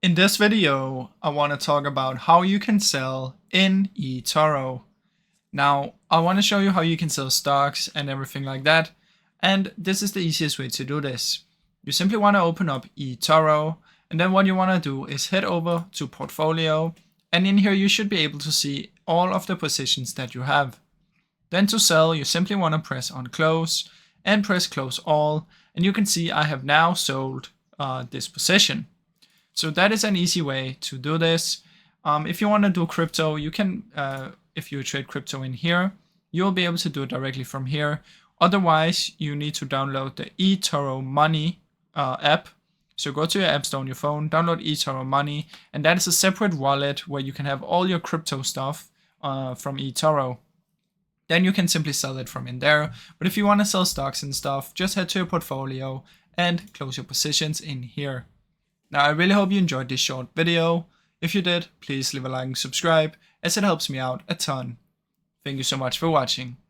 In this video, I want to talk about how you can sell in eToro. Now, I want to show you how you can sell stocks and everything like that. And this is the easiest way to do this. You simply want to open up eToro, and then what you want to do is head over to Portfolio. And in here, you should be able to see all of the positions that you have. Then to sell, you simply want to press on close and press close all. And you can see I have now sold this position. So that is an easy way to do this. If you want to do crypto, you can, if you trade crypto in here, you'll be able to do it directly from here. Otherwise, you need to download the eToro Money app. So go to your app store on your phone, download eToro Money, and that is a separate wallet where you can have all your crypto stuff from eToro. Then you can simply sell it from in there. But if you want to sell stocks and stuff, just head to your portfolio and close your positions in here. Now, I really hope you enjoyed this short video. If you did, please leave a like and subscribe, as it helps me out a ton. Thank you so much for watching.